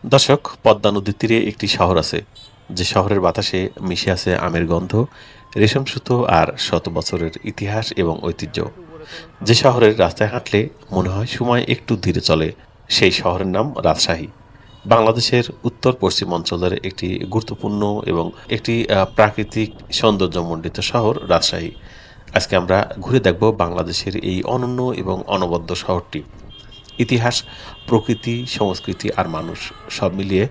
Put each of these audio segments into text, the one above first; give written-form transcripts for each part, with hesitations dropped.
দর্শক, পদ্মা নদীর তীরে একটি শহর আছে, যে শহরের বাতাসে মিশে আছে আমের গন্ধ, রেশম সুতো আর শত বছরের ইতিহাস এবং ঐতিহ্য। যে শহরের রাস্তায় হাঁটলে মনে হয় সময় একটু ধীরে চলে, সেই শহরের নাম রাজশাহী। বাংলাদেশের উত্তর পশ্চিম অঞ্চলের একটি গুরুত্বপূর্ণ এবং একটি প্রাকৃতিক সৌন্দর্যমণ্ডিত শহর রাজশাহী। আজকে আমরা ঘুরে দেখব বাংলাদেশের এই অনন্য এবং অনবদ্য শহরটি। ইতিহাস, প্রকৃতি, সংস্কৃতি আর মানুষ সব মিলিয়ে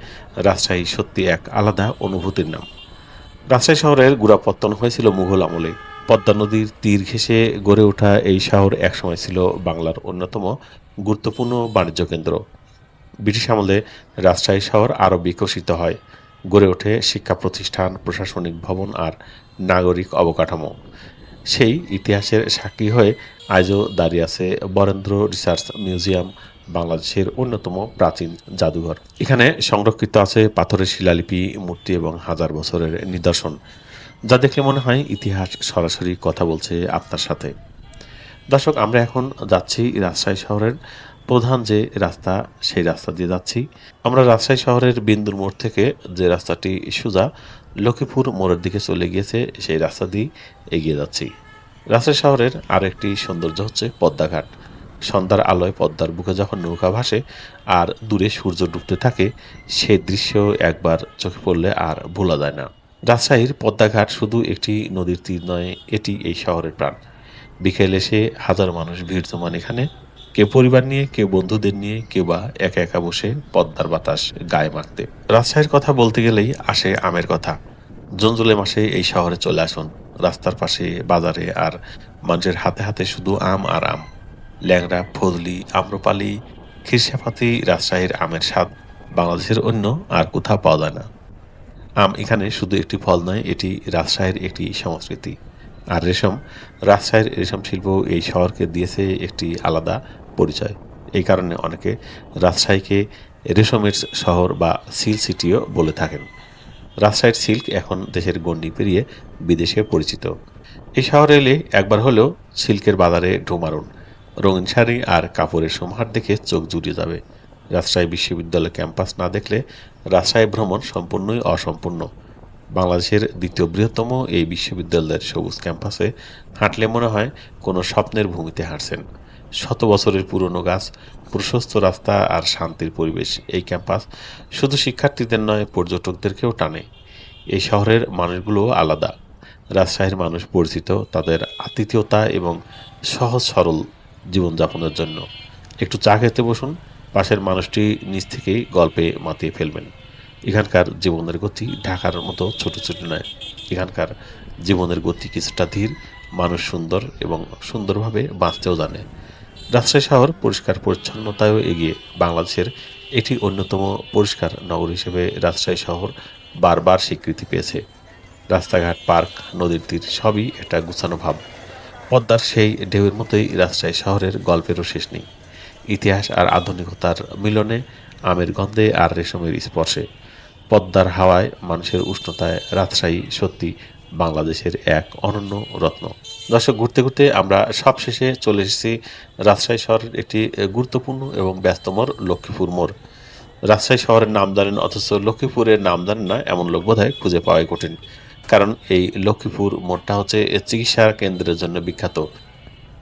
রাজশাহী সত্যি এক আলাদা অনুভূতির নাম। রাজশাহী শহরের গোড়াপত্তন হয়েছিল মুঘল আমলে। পদ্মা নদীর তীর ঘেঁষে গড়ে ওঠা এই শহর একসময় ছিল বাংলার অন্যতম গুরুত্বপূর্ণ বাণিজ্য কেন্দ্র। ব্রিটিশ আমলে রাজশাহী শহর আরও বিকশিত হয়, গড়ে ওঠে শিক্ষা প্রতিষ্ঠান, প্রশাসনিক ভবন আর নাগরিক অবকাঠামো। সেই ইতিহাসের সাক্ষী হয়ে আজও দাঁড়িয়ে আছে বরেন্দ্র রিসার্চ মিউজিয়াম, বাংলাদেশের অন্যতম প্রাচীন জাদুঘর। এখানে সংরক্ষিত আছে পাথরের শিলালিপি, মূর্তি এবং হাজার বছরের নিদর্শন, যা দেখলে মনে হয় ইতিহাস সরাসরি কথা বলছে আপনার সাথে। দর্শক, আমরা এখন যাচ্ছি রাজশাহী শহরের প্রধান যে রাস্তা, সেই রাস্তা দিয়ে যাচ্ছি। আমরা রাজশাহী শহরের বিন্দুর মোড় থেকে যে রাস্তাটি সোজা লক্ষ্মীপুর মোড়ের দিকে চলে গিয়েছে, সেই রাস্তা দিয়ে এগিয়ে যাচ্ছি। রাজশাহী শহরের আরেকটি সৌন্দর্য হচ্ছে পদ্মাঘাট। সন্ধ্যার আলোয় পদ্মার বুকে যখন নৌকা ভাসে আর দূরে সূর্য ডুবতে থাকে, সেই দৃশ্য একবার চোখে পড়লে আর ভোলা যায় না। রাজশাহীর পদ্মাঘাট শুধু একটি নদীর তীর নয়, এটি এই শহরের প্রাণ। বিকেল এসে হাজার মানুষ ভিড় জমান এখানে, কেউ পরিবার নিয়ে, কেউ বন্ধুদের নিয়ে, কেউ বা একা একা বসে পদ্মার বাতাস গায়ে মাখতে। রাজশাহীর কথা বলতে গেলেই আসে আমের কথা। জুন জুলাই মাসে এই শহরে চলে আসুন। রাস্তার পাশে, বাজারে আর মানুষের হাতে হাতে শুধু আম আর আম। ল্যাংড়া, ফজলি, আম্রপালি, খিরসাপাতি, রাজশাহীর আমের স্বাদ বাংলাদেশের অন্য আর কোথাও পাওয়া যায় না। আম এখানে শুধু একটি ফল নয়, এটি রাজশাহীর একটি সংস্কৃতি। আর রেশম, রাজশাহীর রেশম শিল্প এই শহরকে দিয়েছে একটি আলাদা পরিচয়। এই কারণে অনেকে রাজশাহীকে রেশমের শহর বা সিল্ক সিটিও বলে থাকেন। রাজশাহীর সিল্ক এখন দেশের গণ্ডি পেরিয়ে বিদেশে পরিচিত। এই শহরে এলে একবার হলেও সিল্কের বাজারে ঢু মারুন। রঙিন শাড়ি আর কাপড়ের সমাহার দেখে চোখ জুড়িয়ে যাবে। রাজশাহী বিশ্ববিদ্যালয় ক্যাম্পাস না দেখলে রাজশাহী ভ্রমণ সম্পূর্ণই অসম্পূর্ণ। বাংলাদেশের দ্বিতীয় বৃহত্তম এই বিশ্ববিদ্যালয়ের সবুজ ক্যাম্পাসে হাঁটলে মনে হয় কোনো স্বপ্নের ভূমিতে হাঁটছেন। শত বছরের পুরনো গাছ, প্রশস্ত রাস্তা আর শান্তির পরিবেশ। এই ক্যাম্পাস শুধু শিক্ষার্থীদের নয়, পর্যটকদেরকেও টানে। এই শহরের মানুষগুলোও আলাদা। রাজশাহীর মানুষ পরিচিত তাদের আতিথেয়তা এবং সহজ সরল জীবনযাপনের জন্য। একটু চা খেতে বসুন, পাশের মানুষটি নিজ থেকেই গল্পে মাতিয়ে ফেলবেন। এখানকার জীবনের গতি ঢাকার মতো ছোট ছোট নয়। এখানকার জীবনের গতি কিছুটা ধীর, মানুষ সুন্দর এবং সুন্দরভাবে বাঁচতেও জানে। রাজশাহী শহর পরিষ্কার পরিচ্ছন্নতায়ও এগিয়ে। বাংলাদেশের এটি অন্যতম পরিষ্কার নগর হিসেবে রাজশাহী শহর বারবার স্বীকৃতি পেয়েছে। রাস্তাঘাট, পার্ক, নদীর তীর সবই একটা গুছানো ভাব। পদ্মার সেই ঢেউয়ের মতোই রাজশাহী শহরের গল্পেরও শেষ নেই। ইতিহাস আর আধুনিকতার মিলনে, আমের গন্ধে আর রেশমের স্পর্শে, পদ্মার হাওয়ায়, মানুষের উষ্ণতায় রাজশাহী সত্যি বাংলাদেশের এক অনন্য রত্ন। দর্শক, ঘুরতে ঘুরতে আমরা সবশেষে চলে এসেছি রাজশাহী শহরের একটি গুরুত্বপূর্ণ এবং ব্যস্ততম লক্ষ্মীপুর মোড়। রাজশাহী শহরের নাম জানেন অথচ লক্ষ্মীপুরের নাম জানেন না, এমন লোক বোধহয় খুঁজে পাওয়াই কঠিন। কারণ এই লক্ষ্মীপুর মোড়টা হচ্ছে চিকিৎসা কেন্দ্রের জন্য বিখ্যাত।